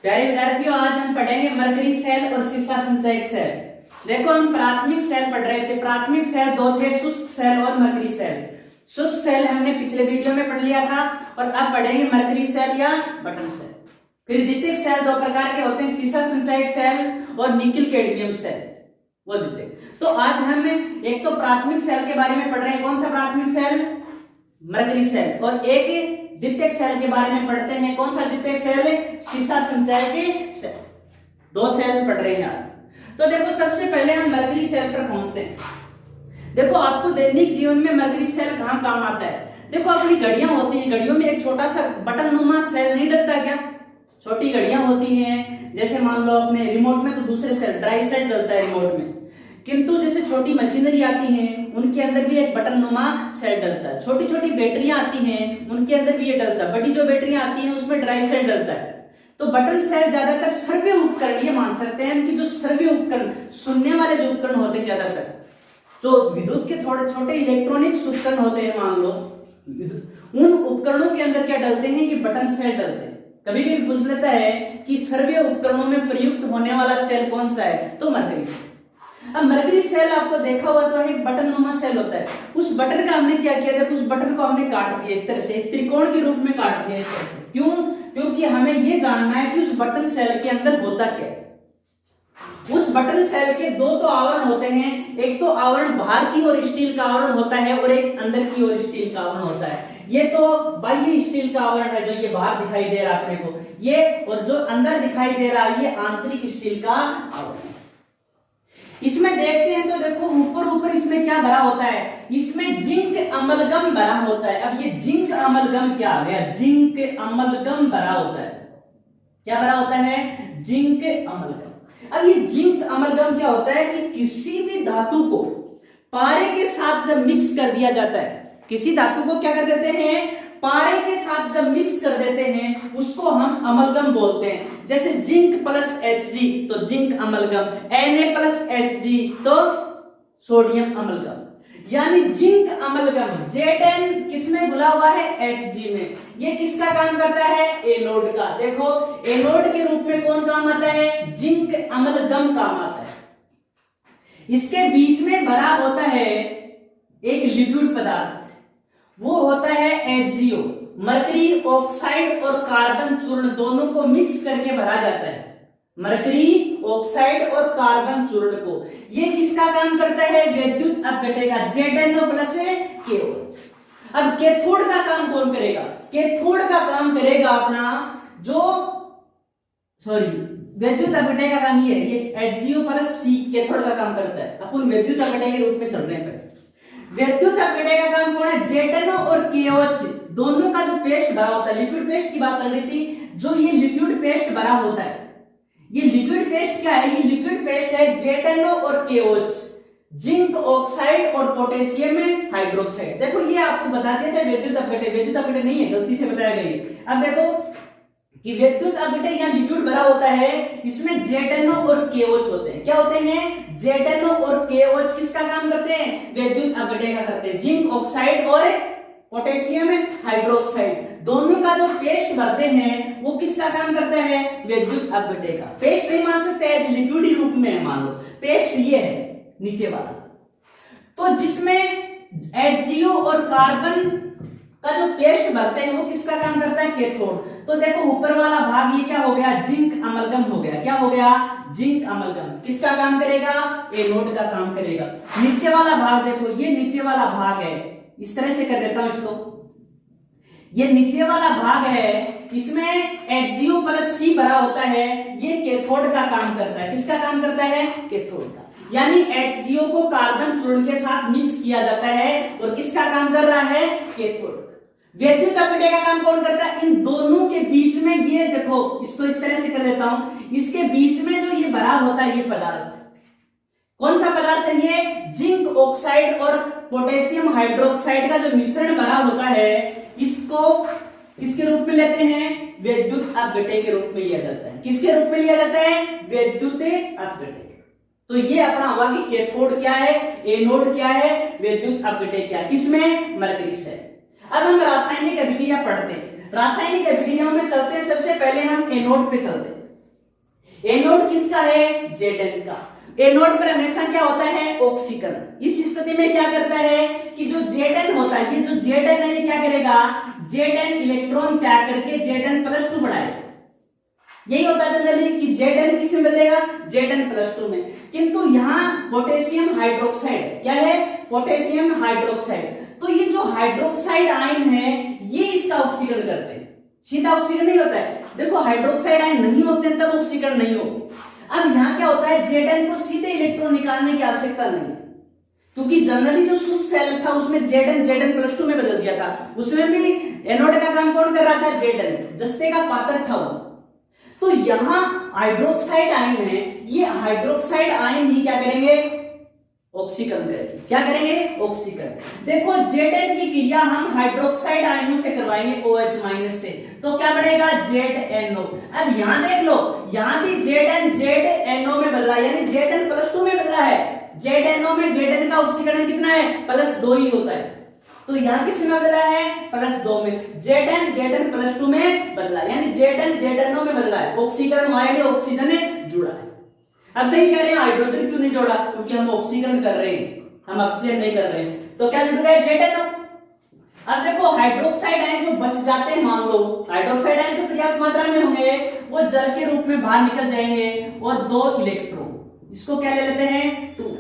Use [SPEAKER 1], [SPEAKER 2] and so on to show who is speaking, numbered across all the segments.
[SPEAKER 1] प्यारे विद्यार्थियों, आज हम पढ़ेंगे मरकरी सेल और सीसा संचयक सेल। देखो, हम प्राथमिक सेल पढ़ रहे थे। प्राथमिक सेल दो थे, शुष्क सेल और मरकरी सेल। शुष्क सेल हमने पिछले वीडियो में पढ़ लिया था और अब पढ़ेंगे मरकरी सेल या बटन सेल। फिर द्वितीयक सेल दो प्रकार के होते हैं, सीसा संचयक सेल और निकिल कैडमियम सेल, वो द्वितीयक। तो आज हम एक तो प्राथमिक सेल के बारे में पढ़ रहे हैं। कौन सा प्राथमिक सेल? Mercury cell. और एक द्वितीयक सेल के बारे में पढ़ते हैं। कौन सा द्वितीयक सेल? सीसा संचयक सेल। दो सेल पढ़ रहे हैं आज। तो देखो, सबसे पहले हम मरकरी सेल पर पहुंचते हैं। देखो, आपको दैनिक जीवन में मरकरी सेल कहां काम आता है? देखो, अपनी घड़ियां होती हैं, घड़ियों में एक छोटा सा बटन नुमा सेल नहीं डलता क्या? छोटी घड़ियां होती हैं, जैसे मान लो अपने रिमोट में तो दूसरे सेल ड्राई सेल डलता है रिमोट में, किंतु जैसे छोटी मशीनरी आती हैं उनके अंदर भी एक बटन नुमा सेल डलता है। छोटी छोटी बैटरियां आती हैं उनके अंदर भी ये डलता है। बड़ी जो बैटरियां आती हैं उसमें ड्राई सेल डलता है। तो बटन सेल ज्यादातर सर्वे उपकरण, ये मान सकते हैं कि जो सर्वे उपकरण, सुनने वाले जो उपकरण होते हैं, ज्यादातर जो विद्युत के थोड़े छोटे इलेक्ट्रॉनिक्स उपकरण होते हैं, मान लो उन उपकरणों के अंदर क्या डलते हैं? ये बटन सेल डलते हैं। कभी कभी पूछ लेता है कि सर्वे उपकरणों में प्रयुक्त होने वाला सेल कौन सा है, तो मरकरी सेल। अब मरकरी सेल आपको देखा हुआ तो एक बटन नुमा सेल होता है। उस बटन का हमने क्या किया था? उस बटन को हमने काट दिया इस तरह से, एक त्रिकोण के रूप में काट दिया इस तरह से। क्यों? क्योंकि हमें ये जानना है कि उस बटन सेल के अंदर होता क्या है। उस बटन सेल के दो तो आवरण होते हैं, एक तो आवरण बाहर की ओर स्टील का आवरण होता है और एक अंदर की ओर स्टील का आवरण होता है। ये तो बाह्य स्टील का आवरण है, जो ये बाहर दिखाई दे रहा है अपने को, ये, और जो अंदर दिखाई दे रहा है ये आंतरिक स्टील का आवरण है। इसमें देखते हैं तो देखो, ऊपर इसमें क्या भरा होता है? इसमें जिंक अमलगम भरा होता है। अब ये जिंक अमलगम क्या आ गया? जिंक अमलगम भरा होता है। क्या भरा होता है? Zinc amalgam. अब ये जिंक अमलगम क्या होता है कि किसी भी धातु को पारे के साथ जब मिक्स कर दिया जाता है, किसी धातु को क्या कर देते हैं? पारे के साथ जब मिक्स कर देते हैं उसको हम अमलगम बोलते हैं। जैसे जिंक प्लस Hg तो zinc amalgam, Na plus Hg तो सोडियम अमलगम। यानी जिंक अमलगम Zn किसमें घुला हुआ है? Hg में। ये किसका काम करता है? एनोड का। देखो, एनोड के रूप में कौन काम आता है? जिंक अमलगम काम आता है। इसके बीच में भरा होता है एक लिक्विड पदार्थ, वो होता है HgO। मरकरी ऑक्साइड और कार्बन चूर्ण दोनों को मिक्स करके भरा जाता है। मरकरी ऑक्साइड और कार्बन चूर्ण को, ये किसका काम करता है? विद्युत अपघटक का, ZnO प्लस KOH। अब कैथोड का काम कौन करेगा? कैथोड का काम करेगा अपना जो, विद्युत अपघटक का काम ये HgO प्लस C कैथोड का काम करता है। अपन विद्युत अपघटक के रूप में चल रहे हैं। विद्युत अपघटक का काम कौन है? ZnO और KOH दोनों का जो पेस्ट भरा होता है, लिक्विड पेस्ट की बात चल रही थी, जो ये लिक्विड पेस्ट भरा होता है, ये लिक्विड पेस्ट क्या है? ये लिक्विड पेस्ट है ZnO और KOH, जिंक ऑक्साइड और पोटेशियम हाइड्रोक्साइड। देखो, ये आपको बता दिया था विद्युत अपघटक। विद्युत अपघटक नहीं है, गलती से बताया गया। अब देखो कि विद्युत अपघटक या लिक्विड भरा होता है, इसमें ZnO और KOH होते हैं। क्या होते हैं? ZnO और KOH किसका काम करते हैं? विद्युत अपघटक का करते हैं। जिंक ऑक्साइड और पोटेशियम हाइड्रोक्साइड दोनों का जो पेस्ट भरते हैं वो किसका काम करता है? विद्युत अपघटक का। पेस्ट नहीं मान सकते हैं, लिक्विड ही रूप में है, मान लो पेस्ट ये है नीचे वाला। तो जिसमें HgO और कार्बन का जो पेस्ट भरते हैं वो किसका काम करता है? कैथोड। तो देखो, ऊपर वाला भाग ये क्या हो गया? जिंक अमलगम हो गया। क्या हो गया? Zinc amalgam. किसका काम करेगा? एनोड का काम करेगा। नीचे वाला भाग देखो, ये नीचे वाला भाग है, इस तरह से कर देता हूं इसको। ये नीचे वाला भाग है, इसमें HgO प्लस C भरा होता है, ये कैथोड का काम करता है। किसका काम करता है? कैथोड का। यानी HgO को कार्बन चूर्ण के साथ मिक्स किया जाता है और किसका काम कर रहा है? कैथोड। विद्युत अपघटक का काम कौन करता है? इन दोनों के बीच में, ये देखो, इसको इस तरह से कर देता हूं, इसके बीच में जो ये भरा होता है, ये पदार्थ कौन सा पदार्थ है? ये जिंक ऑक्साइड और पोटेशियम हाइड्रोक्साइड का जो मिश्रण भरा होता है, इसको किसके रूप में लेते हैं? विद्युत अपघटक के रूप में लिया जाता है। किसके रूप में लिया जाता है? विद्युत अपघटक। तो ये अपना हुआ कि कैथोड क्या है, एनोड क्या है, विद्युत अपघटक क्या है, किसमें? Mercury cell. अब हम रासायनिक अभिक्रिया पढ़ते हैं। रासायनिक अभिक्रियाओं में चलते हैं, सबसे पहले हम एनोड पे चलते हैं। एनोड किसका है? Zn का। एनोड पर हमेशा क्या होता है? ऑक्सीकरण। इस स्थिति में क्या करता है कि जो Zn होता है, ये जो Zn है ये क्या करेगा? Zn इलेक्ट्रॉन त्याग करके Zn+2 बढ़ाएगा। यही होता है जनरली कि Zn किस में बदलेगा? Zn+2 में। किंतु यहाँ पोटेशियम हाइड्रोक्साइड क्या है? Potassium hydroxide. तो ये जो हाइड्रोक्साइड आयन है ये इसका ऑक्सीकरण करते हैं, सीधा ऑक्सीकरण नहीं होता है। देखो हाइड्रोक्साइड आयन नहीं होते तब ऑक्सीकरण नहीं हो। अब यहाँ क्या होता है? Zn को सीधे इलेक्ट्रॉन निकालने की आवश्यकता नहीं है, क्योंकि जनरली जो शुष्क सेल था उसमें Zn+2 में बदल दिया था। उसमें भी एनोड का काम कौन कर रहा था? Zn, जस्ते का पात्र था वो। तो यहाँ हाइड्रोक्साइड आयन है, ये हाइड्रोक्साइड आयन ही क्या करेंगे? ऑक्सीकरण करेंगे। क्या करेंगे? ऑक्सीकरण। देखो Zn की क्रिया हम हाइड्रोक्साइड आयनों से करवाएंगे OH- से, तो क्या बढ़ेगा? ZnO। अब यहां देख लो, यहां भी Zn ZnO में बदला, यानी Zn+2 में बदला है। ZnO में Zn का ऑक्सीकरण कितना है? +2 ही होता है। तो यहां किस में बदला है? +2 में। Zn+2 में बदला, यानी ZnO में बदला है। ऑक्सीकरण हुआ है, ऑक्सीजन जुड़ा है। अब नहीं कह रहे हैं हाइड्रोजन क्यों नहीं जोड़ा? क्योंकि हम ऑक्सीकरण कर रहे हैं, हम अपचयन नहीं कर रहे हैं। तो क्या जुड़ गया? Zn। अब देखो हाइड्रोक्साइड आयन जो बच जाते हैं, मान लो हाइड्रोक्साइड आयन तो पर्याप्त मात्रा में होंगे, वो जल के रूप में बाहर निकल जाएंगे और 2 इलेक्ट्रॉन, इसको क्या ले लेते हैं? 2।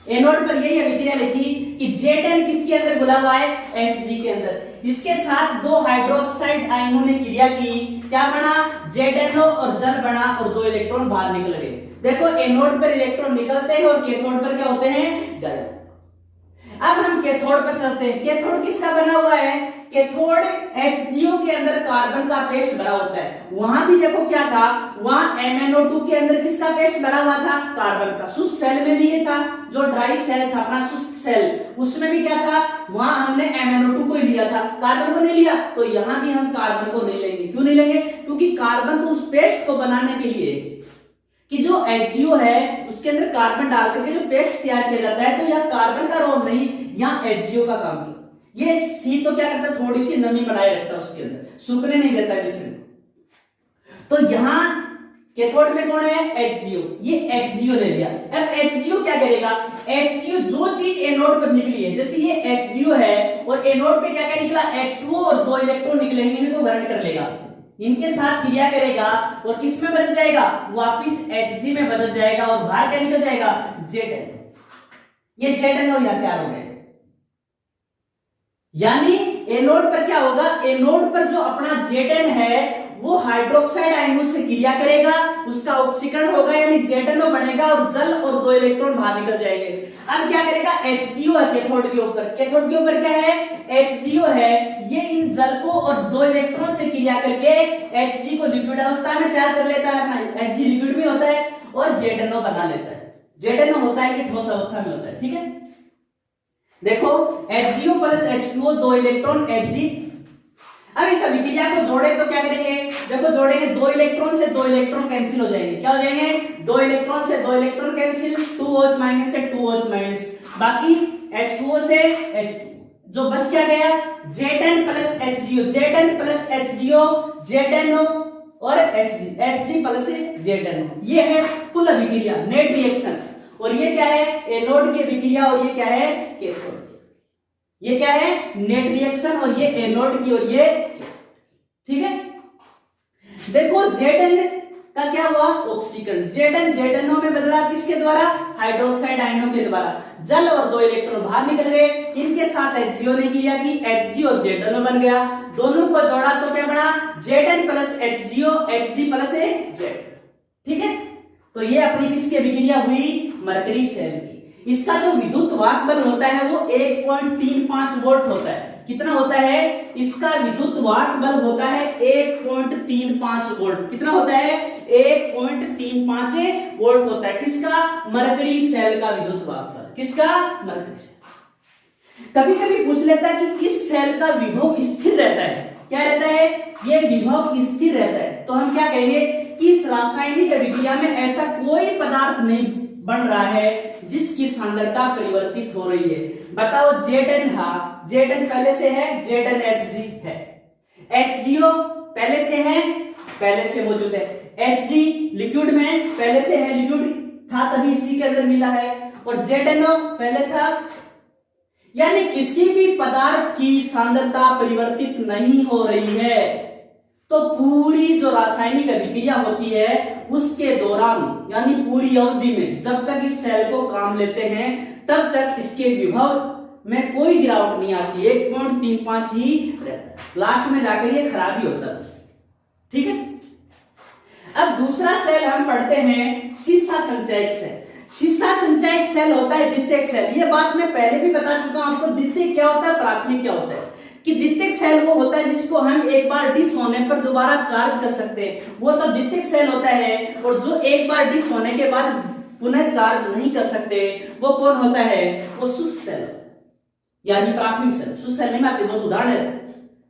[SPEAKER 1] एनोड पर यही अभिक्रिया लिखी कि Zn किसके अंदर घुला हुआ है? Hg के अंदर। इसके साथ 2 हाइड्रोक्साइड आयनों ने क्रिया की, क्या बना? ZnO और जल बना और 2 इलेक्ट्रॉन बाहर निकल गए। देखो एनोड पर इलेक्ट्रॉन निकलते हैं और कैथोड पर क्या होते हैं? गायब। अब हम कैथोड पर चलते हैं। कैथोड किसका बना हुआ है? कैथोड HgO के अंदर कार्बन का पेस्ट भरा होता है। वहां भी देखो क्या था? वहां MnO2 के अंदर किसका पेस्ट भरा हुआ था? कार्बन का। शुष्क सेल में भी ये था, जो ड्राई सेल था अपना शुष्क सेल, उसमें भी क्या था? वहां हमने MnO2 को ही लिया था, कार्बन को नहीं लिया। तो यहां भी हम कार्बन को नहीं लेंगे। क्यों नहीं लेंगे? क्योंकि कार्बन तो उस पेस्ट को बनाने के लिए कि जो HgO है उसके अंदर कार्बन डाल करके जो पेस्ट तैयार किया जाता है, तो यह कार्बन का रोल नहीं, यहाँ HgO का काम किया। ये सी तो क्या करता है? थोड़ी सी नमी बनाए रखता है उसके अंदर, सूखने नहीं देता किसी। तो यहाँ कैथोड में कौन है? HgO। ये HgO ले लिया। अब HgO क्या करेगा? HgO जो चीज एनोड पर निकली है, जैसे ये HgO है और एनोड पे क्या क्या निकला? H2O और 2 इलेक्ट्रॉन निकलेंगे, इनको ग्रहण कर लेगा, इनके साथ क्रिया करेगा और किस में बदल जाएगा? वापिस Hg में बदल जाएगा और बाहर क्या निकल जाएगा? Zn। ये ZnO यहां तैयार हो गए। यानी एनोड पर क्या होगा? एनोड पर जो अपना Zn है वो हाइड्रोक्साइड आयनों से क्रिया करेगा, उसका ऑक्सीकरण होगा, यानी ZnO बनेगा और जल और 2 इलेक्ट्रॉन बाहर निकल जाएंगे। अब क्या करेगा? HgO है कैथोड के ऊपर। कैथोड के ऊपर क्या है? HgO है। ये इन जल को और 2 इलेक्ट्रॉन से क्रिया करके Hg को लिक्विड अवस्था में तैयार कर लेता है। Hg लिक्विड में होता है और ZnO बना लेता है। ZnO होता है ये ठोस अवस्था में होता है। ठीक है, देखो HgO + H2O 2 इलेक्ट्रॉन Hg। अब इस अभिक्रिया को जोड़े तो क्या करेंगे? देखो जोड़ेंगे, 2 इलेक्ट्रॉन से 2 इलेक्ट्रॉन कैंसिल हो जाएंगे। क्या हो जाएंगे? 2 इलेक्ट्रॉन से 2 इलेक्ट्रॉन कैंसिल, 2OH- से 2OH-, बाकी H2O से H2। जो बच क्या गया? Zn + HgO, Zn + HgO, ZnO और Hg + ZnO। ये है कुल अभिक्रिया, नेट रिएक्शन। और ये क्या है? एनोड की अभिक्रिया और ये क्या है? कैथोड। ये क्या है? नेट रिएक्शन और ये एनोड की और ये, ठीक है। देखो Zn का क्या हुआ? ऑक्सीकरण। ZnO में बदला किसके द्वारा? हाइड्रोक्साइड आयनों के द्वारा। जल और 2 इलेक्ट्रॉन बाहर निकल गए, इनके साथ HgO ने किया कि Hg और ZnO बन गया। दोनों को जोड़ा तो क्या बना? Zn + HgO, Hg + Z। ठीक है, तो ये अपनी किसकी अभिक्रिया हुई? मरकरी सेल की। इसका जो विद्युत वाहक बल होता है वो 1.35 वोल्ट होता है। कितना होता है? इसका विद्युत वाहक बल होता है 1.35 वोल्ट। कितना होता है? 1.35 वोल्ट होता है। किसका? मरकरी सेल का विद्युत वाहक बल। किसका? Mercury cell. कभी कभी पूछ लेता है कि इस सेल का विभव स्थिर रहता है। क्या रहता है? ये विभव स्थिर रहता है। तो हम क्या कहेंगे कि इस रासायनिक अभिक्रिया में ऐसा कोई पदार्थ नहीं बन रहा है जिसकी सांद्रता परिवर्तित हो रही है। बताओ Zn था, Zn पहले से है, ZnHg है। HgO पहले से है, पहले से मौजूद है। Hg लिक्विड में पहले से है, लिक्विड था तभी इसी के अंदर मिला है, और ZnO पहले था। यानी किसी भी पदार्थ की सांद्रता परिवर्तित नहीं हो रही है, तो पूरी जो रासायनिक अभिक्रिया होती है उसके दौरान, यानी पूरी अवधि में जब तक इस सेल को काम लेते हैं तब तक इसके विभव में कोई गिरावट नहीं आती, 1.35 ही रहता है, लास्ट में जाकर ये खराब ही होता है। ठीक है, अब दूसरा सेल हम पढ़ते हैं सीसा संचयक सेल। सीसा संचयक सेल होता है द्वितीयक सेल। ये बात मैं पहले भी बता चुका हूं आपको, द्वितीयक क्या होता है, प्राथमिक क्या होता है। कि द्वितीयक सेल वो होता है जिसको हम एक बार डिस होने पर दोबारा चार्ज कर सकते हैं, वो तो द्वितीयक सेल होता है। और जो एक बार डिस होने के बाद पुनः चार्ज नहीं कर सकते, वो कौन होता है, वो शुष्क सेल होता है, यानी प्राथमिक सेल। शुष्क सेल नहीं में आते, वो उदाहरण है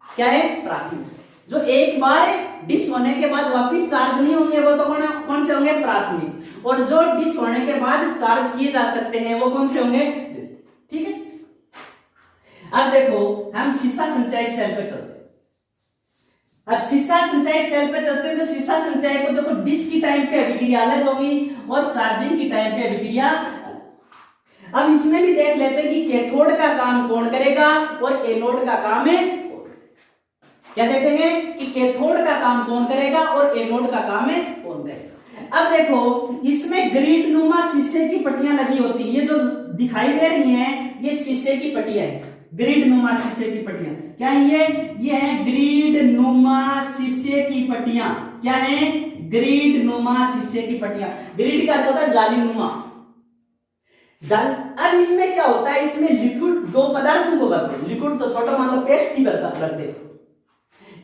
[SPEAKER 1] क्या है, प्राथमिक सेल। जो एक बार डिस होने के बाद वापस चार्ज नहीं होंगे, वो तो कौन से होंगे, प्राथमिक। और जो डिस होने के बाद चार्ज किए जा सकते हैं वो कौन से होंगे, द्वितीयक। ठीक है, अब देखो हम सीसा संचयक सेल पे चलते हैं। अब सीसा संचयक सेल पे चलते हैं तो सीसा संचयक को देखो, डिस की टाइम पे अभिक्रिया अलग होगी और चार्जिंग की टाइम पे अभिक्रिया। अब इसमें भी देख लेते हैं कि कैथोड का काम कौन करेगा और एनोड का काम है, क्या देखेंगे कि कैथोड का काम कौन करेगा और एनोड का काम है कौन करेगा। अब देखो इसमें ग्रिड नुमा शीशे की पट्टियां लगी होती है, ये जो दिखाई दे रही हैं ये शीशे की पट्टियां है, ग्रिड नुमा शीशे की पट्टियां। क्या ये है ग्रिड नुमा शीशे की पट्टियां। क्या है, ग्रिड नुमा शीशे की पट्टियां। ग्रिड का अर्थ होता है जाली नुमा, जाल। अब इसमें क्या होता है, इसमें लिक्विड दो पदार्थों को भरते हैं, लिक्विड तो छोटा मान लो पेस्ट ही भरते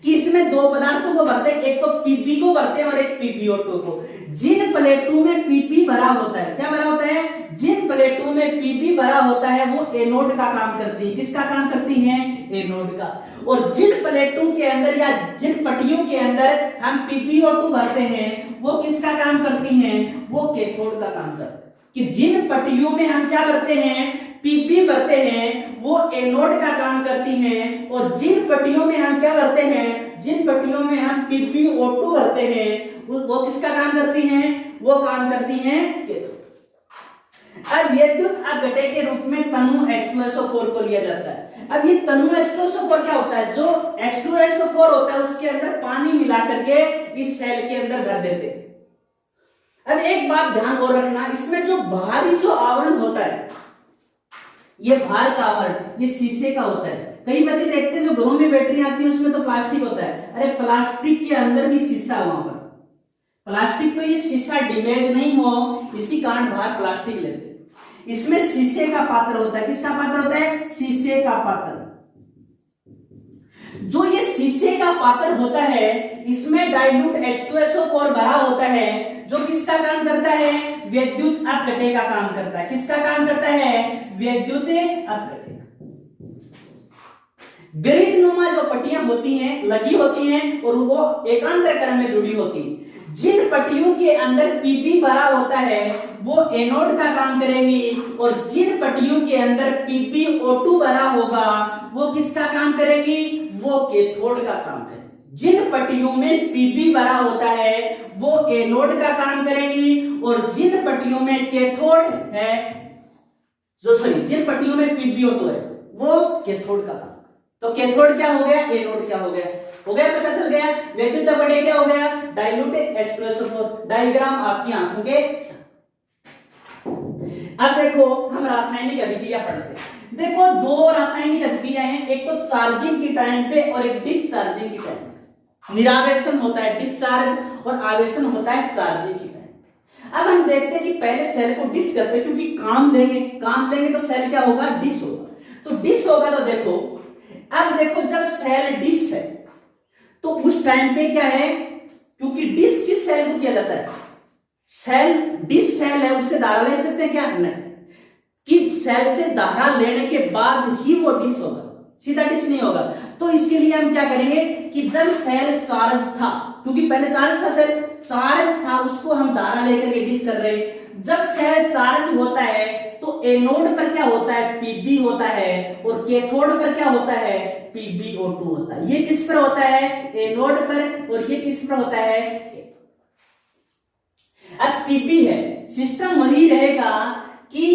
[SPEAKER 1] कि इसमें दो पदार्थों को भरते हैं, एक तो पीपी को भरते हैं और एक पीपीओ2 को। जिन प्लेटों में पीपी भरा होता है, क्या भरा होता है, जिन प्लेटों में पीपी भरा होता है वो एनोड का काम करती है। किसका काम करती है, एनोड का। और जिन प्लेटों के अंदर या जिन पट्टियों के अंदर हम पीपीओ2 भरते हैं वो किसका काम करती हैं, वो कैथोड का काम करती है। कि जिन पट्टियों में हम क्या भरते हैं, पीपी भरते हैं, वो एनोड का काम करती हैं। और जिन पट्टियों में हम क्या भरते हैं, जिन पट्टियों में हम पीपीओ2 भरते हैं वो किसका काम करती हैं, वो काम करती हैं कैथोड। अब विद्युत अपघटक के रूप में तनु H2SO4 को लिया जाता है। अब ये तनु H2SO4 क्या होता है, जो H2SO4 होता है उसके अंदर पानी मिला करके इस सेल के अंदर भर देते हैं। अब एक बात ध्यान और रखना, इसमें जो बाहरी जो आवरण होता है, ये बाहर का आवरण ये शीशे का होता है। कई बच्चे देखते हैं जो घरों में बैटरी आती है उसमें तो प्लास्टिक होता है, अरे प्लास्टिक के अंदर भी शीशा हुआ होगा। प्लास्टिक तो ये शीशा डैमेज नहीं हो इसी कारण बाहर प्लास्टिक लेते हैं। इसमें शीशे का पात्र होता है, किसका पात्र होता है, शीशे का पात्र। जो ये शीशे का पात्र होता है इसमें डाइल्यूट H2SO4 भरा होता है, जो किसका काम करता है, विद्युत अपघटक का काम करता है। किसका काम करता है, विद्युत अपघटक। ग्रिड नुमा जो पट्टियां होती हैं लगी होती हैं और वो एकांतर क्रम में जुड़ी होती हैं। जिन पट्टियों के अंदर पीपी भरा होता है वो एनोड का काम करेंगी, और जिन पट्टियों के अंदर पीपीओ2 भरा होगा वो किसका काम करेंगी, वो कैथोड का काम करेंगी। जिन पट्टियों में पीपी भरा होता है वो एनोड का काम करेंगी, और जिन पट्टियों में कैथोड है, जिन पट्टियों में पीपीओ2 है वो कैथोड का काम। तो कैथोड क्या हो गया, एनोड क्या हो गया, पता चल गया। विद्युत अपघटक क्या हो गया, डाइल्यूट H2SO4। डायग्राम आपकी आंखों के अब देखो हम रासायनिक अभिक्रिया पढ़ते हैं। देखो दो रासायनिक अभिक्रिया हैं, एक तो चार्जिंग की टाइम पे और एक डिस्चार्जिंग की टाइम पे। निरावेशन होता है डिस्चार्ज और आवेशन होता है चार्जिंग की टाइम। अब हम देखते हैं कि पहले सेल को डिस करते हैं, क्योंकि काम लेंगे तो सेल क्या होगा, डिस होगा। तो डिस होगा तो देखो, अब देखो जब सेल डिस है तो उस टाइम पे क्या है, क्योंकि डिस किस सेल को किया जाता है, सेल डिस सेल है उससे धारा ले सकते हैं क्या, नहीं। कि सेल से धारा लेने के बाद ही वो डिस होगा, सीधा डिस नहीं होगा। तो इसके लिए हम क्या करेंगे कि जब सेल चार्ज था, क्योंकि पहले चार्ज था, सेल चार्ज था, उसको हम धारा लेकर के डिस कर रहे हैं। जब सेल चार्ज होता है तो एनोड पर क्या होता है, पीबी होता है, और कैथोड पर क्या होता है, पीबीओ2 होता है। ये किस पर होता है, एनोड पर, और ये किस पर होता है, अब पीपी है, सिस्टम वही रहेगा कि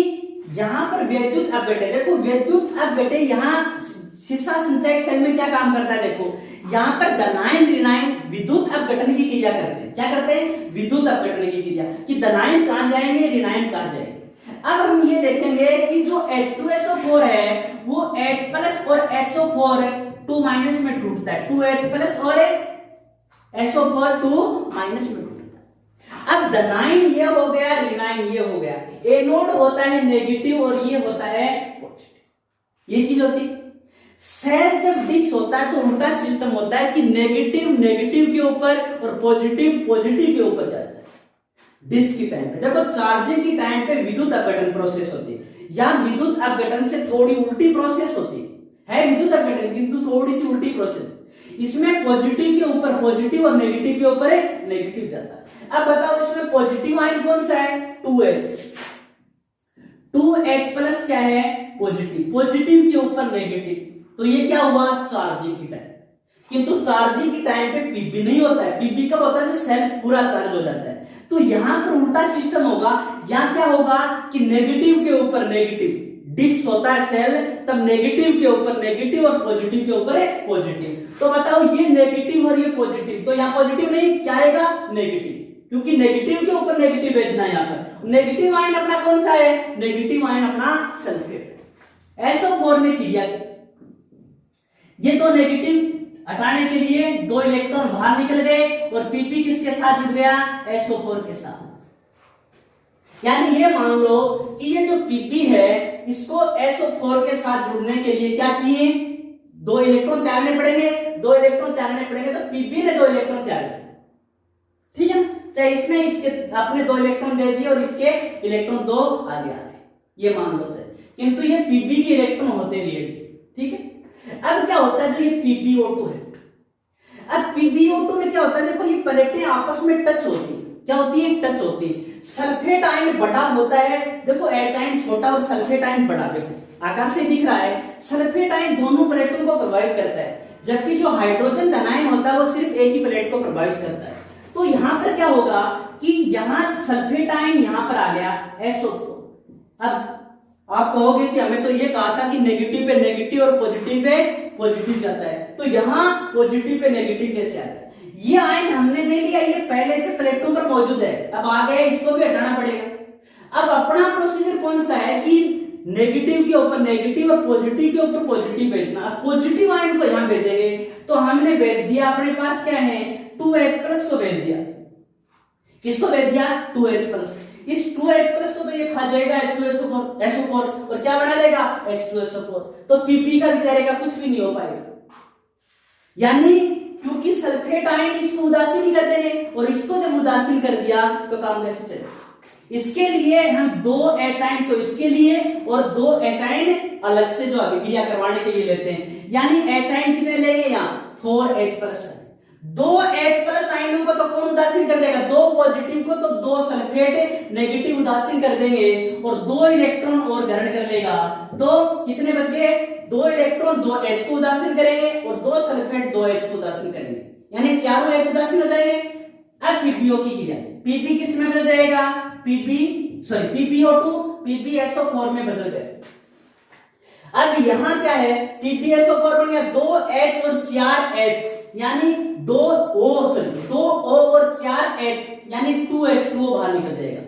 [SPEAKER 1] यहां पर विद्युत अपघटन, देखो विद्युत अपघटन यहां शीशा संचयक सेल में क्या काम करता है, देखो यहां पर धनायन ऋणायन विद्युत अपघटन की क्रिया करते हैं। क्या करते हैं? विद्युत अपघटन की क्रिया, कि धनायन कहां जाएंगे, ऋणायन कहां जाएंगे। अब हम ये देखेंगे कि जो H2SO4 है वो H प्लस और SO4 2 माइनस में टूटता है, 2H प्लस और SO4 2 माइनस में टूटता है। अब धनायन ये हो गया, ऋणायन ये हो गया, एनोड होता है नेगेटिव और ये होता है पॉजिटिव, ये चीज होती है। सेल जब डिस होता है तो उल्टा सिस्टम होता है कि नेगेटिव नेगेटिव के ऊपर और पॉजिटिव पॉजिटिव के ऊपर जाता है। डिस की टाइम पे देखो, चार्जिंग की टाइम पे विद्युत अपघटन प्रोसेस होती है, या विद्युत अपघटन से थोड़ी उल्टी प्रोसेस होती है विद्युत अपघटन किंतु थोड़ी सी उल्टी प्रोसेस। इसमें पॉजिटिव के ऊपर पॉजिटिव और नेगेटिव के ऊपर नेगेटिव जाता है। अब बताओ इसमें पॉजिटिव आयन कौन सा है? 2H, 2H प्लस क्या है? पॉजिटिव, पॉजिटिव के ऊपर नेगेटिव, तो ये क्या हुआ? चार्जिंग की टाइम। किंतु चार्जिंग की टाइम पे पीबी नहीं होता है, पीबी कब होता है? जब सेल पूरा चार्ज हो जाता है। तो यहां पर उल्टा सिस्टम होगा, यहां क्या होगा कि नेगेटिव के ऊपर नेगेटिव, डिस होता है सेल तब नेगेटिव के ऊपर नेगेटिव और पॉजिटिव के ऊपर पॉजिटिव। तो बताओ ये नेगेटिव और ये पॉजिटिव, तो यहां पॉजिटिव नहीं, क्या आएगा? नेगेटिव, क्योंकि नेगेटिव के ऊपर नेगेटिव भेजना है। यहां पर नेगेटिव आयन अपना कौन सा है? नेगेटिव आयन अपना सल्फेट, SO4 ने क्रिया की। ये दो नेगेटिव हटाने के लिए दो इलेक्ट्रॉन बाहर निकल गए और पीपी किसके साथ जुड़ गया? SO4 के साथ। यानी ये मान लो कि ये जो पीपी है इसको SO4 के साथ जुड़ने के लिए क्या चाहिए? दो इलेक्ट्रॉन त्यागने पड़ेंगे, दो इलेक्ट्रॉन त्यागने पड़ेंगे, तो पीपी ने दो इलेक्ट्रॉन त्यागे, ठीक है। चाहे इसने इसके अपने दो इलेक्ट्रॉन दे दिए और इसके इलेक्ट्रॉन दो आगे आ गए, ये मान लो चाहे, किंतु ये पीपी के इलेक्ट्रॉन होते रिएक्टिव, ठीक है। अब क्या होता है, जो ये PbO2 है, अब PbO2 में क्या होता है, देखो ये प्लेटें आपस में टच होती है, क्या होती है? टच होती है। सल्फेट आयन बड़ा होता है, देखो H आयन छोटा और सल्फेट आयन बड़ा, देखो आकार से दिख रहा है। सल्फेट आयन दोनों प्लेटों को प्रभावित करता है, जबकि जो हाइड्रोजन धनायन होता है वो सिर्फ एक ही प्लेट को प्रभावित करता है। तो यहां पर क्या होगा कि यहां सल्फेट आयन यहां पर आ गया SO4। अब आप कहोगे कि हमें तो ये कहा था कि नेगेटिव पे नेगेटिव और पॉजिटिव पे पॉजिटिव जाता है, तो यहां पॉजिटिव पे नेगेटिव कैसे आ गया? ये आयन हमने नहीं लिया, ये पहले से प्लेटों पर मौजूद है, अब आ गया, इसको भी हटाना पड़ेगा। अब अपना प्रोसीजर कौन सा है कि नेगेटिव के ऊपर नेगेटिव और पॉजिटिव के ऊपर पॉजिटिव भेजना। अब पॉजिटिव आयन को यहां भेजेंगे, तो हमने भेज दिया, अपने पास क्या है? 2H प्लस को भेज दिया। किसको भेज दिया? 2H plus. इस 2H प्लस को तो ये खा जाएगा H2SO4 और क्या बना लेगा? H2SO4। तो पीपी का बेचारे का कुछ भी नहीं हो पाएगा, यानी क्योंकि सल्फेट आयन इसको उदासीन कर देंगे, और इसको जब उदासीन कर दिया तो काम कैसे चलेगा? इसके लिए हम 2 H आयन तो इसके लिए और 2 H आयन अलग से जो अभिक्रिया करवाने के लिए लेते हैं, यानी H आयन कितने लेंगे? यहाँ 4H प्लस। 2 H प्लस आयनों को तो कौन उदासीन कर देगा? 2 पॉजिटिव को तो 2 सल्फेट नेगेटिव उदासीन कर देंगे और 2 इलेक्ट्रॉन और ग्रहण कर लेगा, तो कितने बच गए? 2 इलेक्ट्रॉन 2 H को उदासीन करेंगे और 2 सल्फेट 2 H को उदासीन करेंगे, यानी चारों H उदासीन हो जाएंगे। अब PbO की क्रिया, PP किस में बदल जाएगा? PbO2 PbSO4 में बदल गया। अब यहां क्या है? PbSO4 बन गया 2H और 4H, यानी 2O और 4H, यानी 2H2O बाहर निकल जाएगा।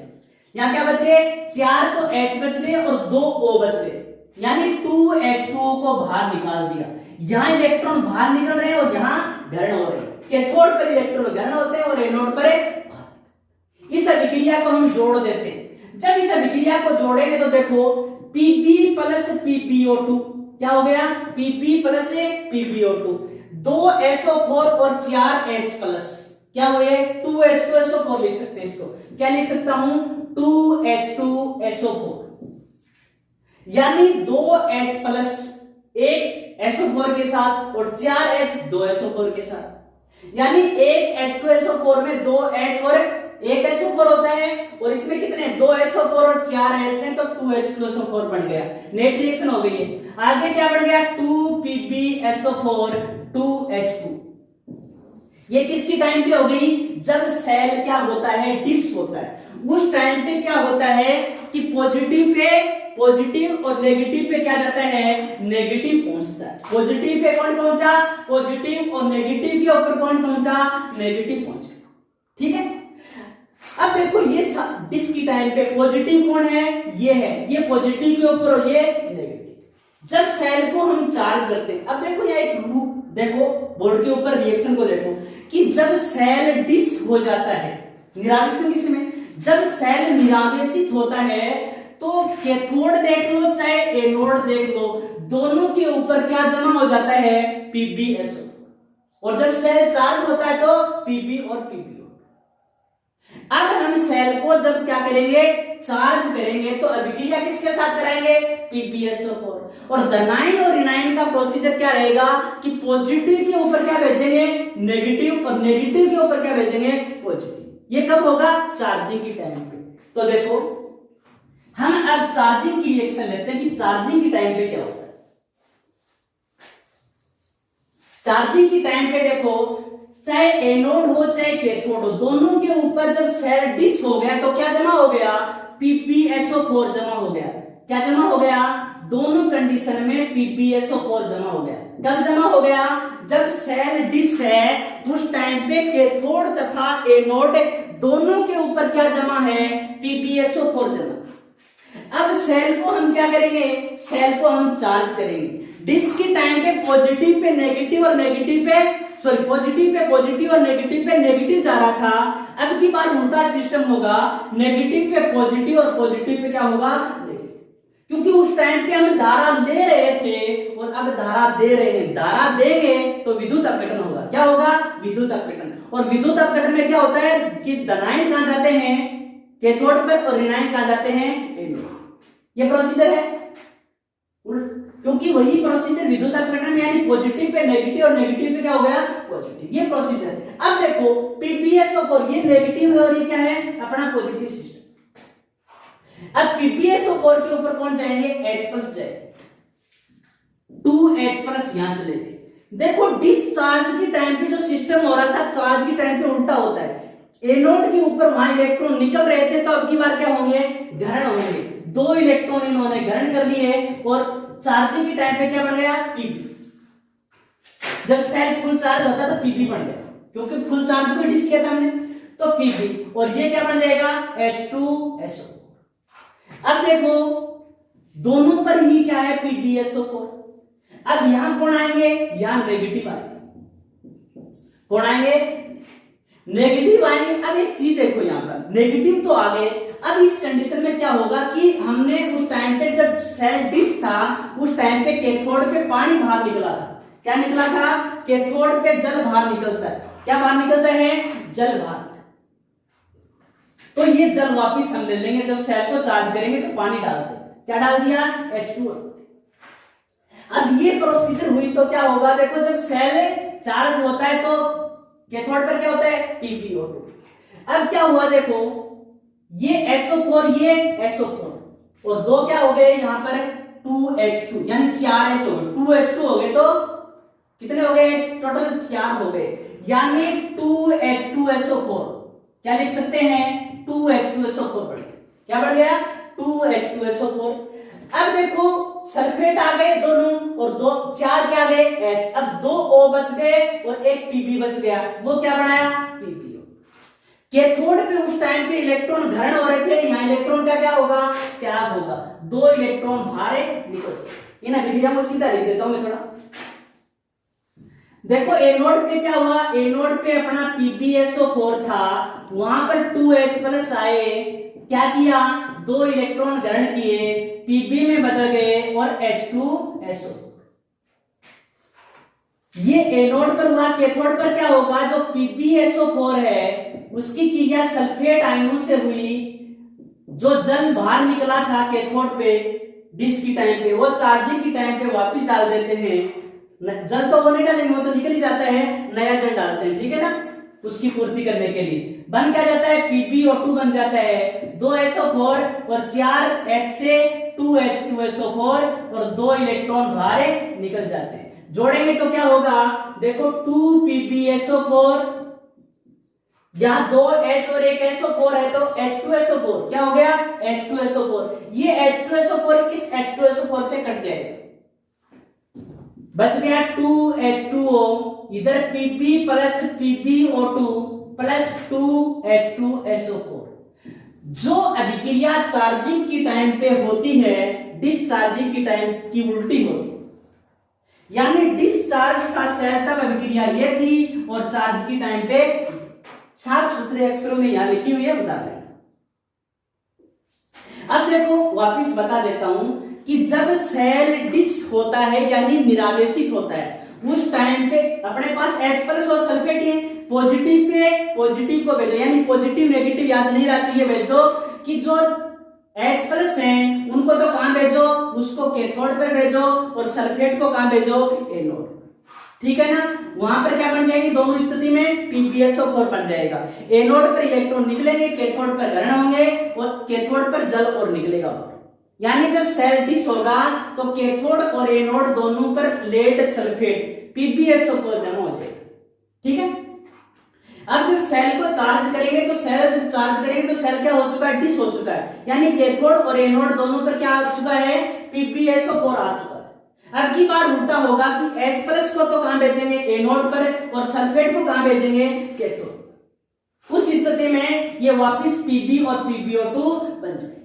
[SPEAKER 1] यहां क्या बच गए? 4 तो H बच गए और 2 O बच गए, यानी 2H2O को बाहर निकाल दिया। यहां इलेक्ट्रॉन बाहर निकल रहे हैं और यहां ग्रहण हो रहे हैं। कैथोड पर इलेक्ट्रॉन ग्रहण होते हैं और एनोड पर बाहर। इस अभिक्रिया को हम जोड़ देते हैं। जब इस अभिक्रिया को जोड़ेंगे तो देखो Pb प्लस PbO2 क्या हो गया? Pb प्लस PbO2, 2SO4 और 4H प्लस क्या हुए? 2H2SO4 लिख सकते हैं। इसको क्या लिख सकता हूं? 2H2SO4, यानी 2H प्लस एक SO4 के साथ और 4H 2SO4 के साथ, यानी एक H2SO4 में 2H और एक SO4 होता है, और इसमें कितने? 2SO4 और 4H हैं, तो 2H2SO4 बन गया। नेट रिएक्शन हो गई है। आगे क्या बन गया? 2PbSO4 2H2, ये किसकी टाइम पे हो गई? जब सेल क्या होता है? डिस होता है। उस टाइम पे क्या होता है कि पॉजिटिव पे पॉजिटिव और नेगेटिव पे क्या जाता है? नेगेटिव पहुंचता है। पॉजिटिव पे कौन पहुंचा? पॉजिटिव, और नेगेटिव के ऊपर कौन पहुंचा? नेगेटिव पहुंचा। ठीक है। अब देखो ये डिस की टाइम पे पॉजिटिव कौन है? ये है, ये पॉजिटिव के ऊपर और ये नेगेटिव। जब सेल को हम चार्ज करते हैं, अब देखो ये एक लूप, देखो बोर्ड के ऊपर रिएक्शन को देखो कि जब सेल डिस हो जाता है, निरावेशन किसमें? जब सेल निरावेशित होता है तो कैथोड देख लो चाहे एनोड देख लो, दोनों के ऊपर क्या जमा हो जाता है? पीबीएसओ। और जब सेल चार्ज होता है तो पीबी और पीबीओ। अब हम सेल को जब क्या करेंगे? चार्ज करेंगे तो अभिक्रिया किसके साथ कराएंगे? पीबीएसओ4। और धनायन और ऋणायन का प्रोसीजर क्या रहेगा कि पॉजिटिव के ऊपर क्या भेजेंगे? नेगेटिव, और नेगेटिव के ऊपर क्या भेजेंगे? पॉजिटिव। ये कब होगा? चार्जिंग की टाइम पे। तो देखो हम अब चार्जिंग की रिएक्शन लेते हैं कि चार्जिंग की टाइम पे क्या होता है। चार्जिंग की टाइम पे देखो, चाहे एनोड हो चाहे कैथोड हो, दोनों के ऊपर जब सेल डिस हो गया तो क्या जमा हो गया? पीबीएसओ4 जमा हो गया। क्या जमा हो गया? दोनों कंडीशन में पीबीएसओ4 जमा हो गया। कब जमा हो गया? जब सेल डिस है उस टाइम पे कैथोड तथा एनोड दोनों के ऊपर क्या जमा है? पीबीएसओ4 जमा। अब सेल को हम क्या करेंगे? सेल को हम चार्ज करेंगे। डिस की टाइम पे पॉजिटिव पे नेगेटिव और नेगेटिव पे सॉरी पॉजिटिव पे पॉजिटिव और नेगेटिव पे नेगेटिव जा रहा था। अब की बार उल्टा सिस्टम होगा, नेगेटिव पे पॉजिटिव और पॉजिटिव पे क्या होगा? नेगेटिव। क्योंकि उस टाइम पे हम धारा ले रहे थे और अब धारा दे रहे हैं। धारा देंगे तो विद्युत अपघटन होगा। क्या होगा? विद्युत अपघटन। और विद्युत अपघटन में क्या होता है कि धनायन कहां जाते हैं? कैथोड पर, और ऋणायन कहां जाते हैं? एनोड। ये प्रोसीजर है। क्योंकि वही प्रोसीजर विद्युत अपघटन में, यानी पॉजिटिव पे नेगेटिव और नेगेटिव पे क्या हो गया? पॉजिटिव। ये प्रोसीजर। अब देखो पीबीएसओ4 ये नेगेटिव है और ये क्या है? अपना पॉजिटिव सिस्टम। अब पीबीएसओ4 के ऊपर कौन जाएंगे? H+ जाएंगे, 2H+ यहां चलेंगे। देखो डिस्चार्ज के टाइम पे जो सिस्टम हो रहा था, चार्ज के टाइम पे उल्टा होता है। एनोड के ऊपर वहां इलेक्ट्रॉन निकल रहे थे तो अब की बार क्या होंगे? ग्रहण होंगे। 2 इलेक्ट्रॉन इन्होंने ग्रहण कर लिए और चार्जिंग के टाइम पे क्या बन गया? पीबी। जब सेल फुल चार्ज होता है तो पीबी बन गया, क्योंकि फुल चार्ज को डिस किया था हमने, तो पीबी। और ये क्या बन जाएगा? H2SO। अब देखो दोनों पर ही क्या है? पीबीएसओ4। अब यहां कौन आएंगे? यहां नेगेटिव आएंगे। कौन आएंगे? नेगेटिव आएंगे। अब एक चीज देखो, यहां पर नेगेटिव तो आ गए। अब इस कंडीशन में क्या होगा कि हमने उस टाइम पे जब सेल डिस था उस टाइम पे कैथोड पे पानी बाहर निकला था। क्या निकला था? कैथोड पे जल बाहर निकलता है। क्या बाहर निकलता है? जल बाहर। तो ये जल वापिस हम ले लेंगे, जब सेल को चार्ज करेंगे तो पानी डालते हैं। क्या डाल दिया? H2। अब ये प्रोसीजर हुई तो क्या होगा? देखो जब सेल चार्ज होता है तो कैथोड पर क्या होता है? PbO2। अब क्या हुआ? देखो ये SO4 ये SO4 और दो क्या हो गए यहां पर? 2H2, यानी 4H हो गए। 2H2 हो गए तो कितने हो गए? टोटल 4 हो गए, यानी 2H2SO4। क्या लिख सकते हैं? 2H2SO4 बढ़ गया। क्या बढ़ गया? 2H2SO4। अब देखो सल्फेट आ गए दोनों और दो 4 क्या आ गए? H। अब 2 O बच गए और एक Pb बच गया। वो क्या बनाया? PbO। कैथोड पे उस टाइम पे इलेक्ट्रॉन ग्रहण हो रहे थे, यहां इलेक्ट्रॉन का क्या होगा? त्याग होगा। 2 इलेक्ट्रॉन बाहर निकल जाए। इन अभिक्रिया को सीधा लिख देता हूं मैं थोड़ा। देखो एनोड पे क्या हुआ? एनोड पे अपना पीबीएसओ4 था, वहां पर 2H+ आए। क्या किया? 2 इलेक्ट्रॉन ग्रहण किए, पीबी में बदल गए और H2SO। ये एनोड पर हुआ। कैथोड पर क्या होगा? जो पीबीएसओ4 है उसकी क्रिया सल्फेट आयनों से हुई। जो जल बाहर निकला था कैथोड पे डिस की टाइम पे, वो चार्जिंग की टाइम पे वापस डाल देते हैं। जल तो वो नहीं डालेंगे, वो तो निकल ही जाता है, नया जल डालते हैं। ठीक है ना? उसकी पूर्ति करने के लिए बन क्या जाता है? PbO2 बन जाता है। 2SO4 और 4H से 2H2SO4 और 2 इलेक्ट्रॉन बाहर निकल जाते हैं। जोड़ेंगे तो क्या होगा? देखो 2 PbSO4 यहाँ 2 H और 1 SO4 है तो H2SO4 क्या हो गया, H2SO4। ये H2SO4 इस H2SO4 से कट जाएगा, बच गया 2H2O, इधर Pb plus PbO2 plus 2H2SO4। जो अभिक्रिया चार्जिंग की टाइम पे होती है डिस्चार्जिंग की टाइम की उल्टी होती है, यानी डिस्चार्ज का सेल तब अभिक्रिया ये थी और चार्ज की टाइम पे साफ सुथरे अक्षरों में यहां लिखी हुई है, बता दें। अब देखो वापिस बता देता हूं कि जब सेल डिस होता है यानी निरावेशित होता है उस टाइम पे अपने पास H प्लस और सल्फेट है, पॉजिटिव पे पॉजिटिव को भेजो, यानी पॉजिटिव नेगेटिव याद नहीं रहती है, भेज दो कि जो H प्लस है उनको तो कहां भेजो, उसको कैथोड पे भेजो और सल्फेट को कहां भेजो, एनोड। ठीक है ना, वहां पर क्या बन जाएगी, दोनों स्थिति में PbSO4 बन जाएगा। एनोड पर इलेक्ट्रॉन निकलेंगे, कैथोड पर ग्रहण होंगे और कैथोड पर जल और निकलेगा। यानी जब सेल डिस होगा तो कैथोड और एनोड दोनों पर लेड सल्फेट PbSO4 जमा हो जाएगा। ठीक है, अब जब सेल को चार्ज करेंगे तो सेल क्या हो चुका है, डिस हो चुका है, यानी कैथोड और एनोड दोनों पर क्या आ चुका है, PbSO4 आ चुका है। अब की बार उल्टा होगा कि H प्लस को तो कहां भेजेंगे, एनोड पर, और सल्फेट को कहां भेजेंगे, कैथोड। उस स्थिति में ये वापस Pb और PbO2 बन जाएंगे।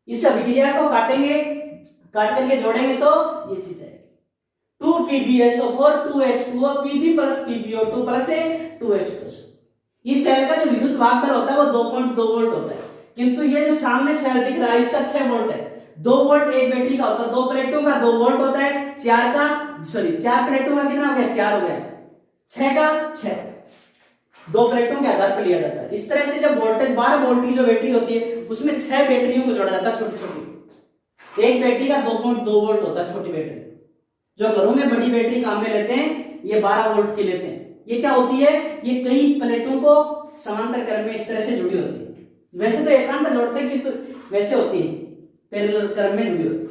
[SPEAKER 1] इस अभिक्रिया को काट करके जोड़ेंगे तो ये चीज आएगी 2PbSO4 2H2O Pb plus PbO2 plus 2H+। इस सेल का जो विद्युत वाहक बल होता है वो 2.2 वोल्ट होता है, किंतु ये जो सामने सेल दिख रहा है इसका 6 वोल्ट है। 2 वोल्ट एक बैटरी का होता है, 2 प्लेटों का 2 वोल्ट होता है, 4 प्लेटों का कितना हो गया, 4 हो गया, 6 का 6, 2 प्लेटों के आधार पर लिया जाता है। इस तरह से जब वोल्टेज 12 वोल्ट की जो बैटरी होती है उसमें 6 बैटरियों को जोड़ा जाता है, छोटी छोटी। एक बैटरी का 2.2 वोल्ट होता है, छोटी बैटरी। जो घरों में बड़ी बैटरी काम में लेते हैं ये 12 वोल्ट की लेते हैं। ये क्या होती है, ये कई प्लेटों को समांतर क्रम में इस तरह से जुड़ी होती है। वैसे तो एकांतर जोड़ते हैं किंतु वैसे होती है, पैरेलल क्रम में जुड़ी होती है।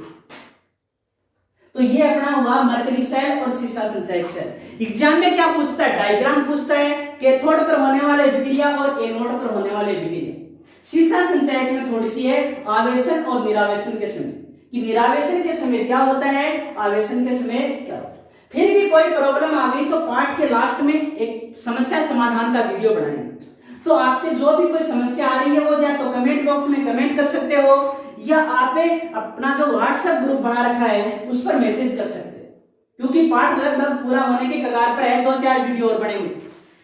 [SPEAKER 1] तो ये अपना हुआ मरकरी सेल और सीसा संचयक सेल। एग्जाम में क्या पूछता है, डायग्राम पूछता है, कैथोड पर होने वाले अभिक्रिया और एनोड पर होने वाले अभिक्रिया। सीसा संचयक में थोड़ी सी है आवेशन और निरावेशन के समय, कि निरावेशन के समय क्या होता है, आवेशन के समय क्या होता है। फिर भी कोई प्रॉब्लम आ गई तो पाठ के लास्ट में एक समस्या समाधान का वीडियो बनाएंगे। तो आपके जो भी कोई समस्या आ रही है वो या तो कमेंट बॉक्स में कमेंट कर सकते हो, या आप अपना जो व्हाट्सएप ग्रुप बना रखा है उस पर मैसेज कर सकते हो, क्योंकि पाठ लगभग पूरा होने के कगार पर है। 2-4 वीडियो और बनेंगे,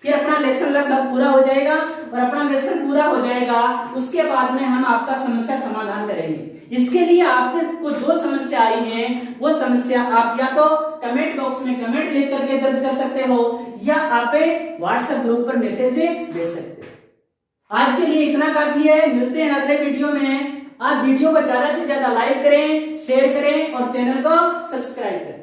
[SPEAKER 1] फिर अपना लेसन लगभग पूरा हो जाएगा, और अपना लेसन पूरा हो जाएगा उसके बाद में हम आपका समस्या समाधान करेंगे। इसके लिए आपको जो समस्या आ रही है वो समस्या आप या तो कमेंट बॉक्स में कमेंट लिख करके दर्ज कर सकते हो, या आप व्हाट्सएप ग्रुप पर मैसेज भेज सकते हो। आज के लिए इतना काफी है, मिलते हैं अगले वीडियो में। आप वीडियो को ज्यादा से ज्यादा लाइक करें, शेयर करें और चैनल को सब्सक्राइब करें।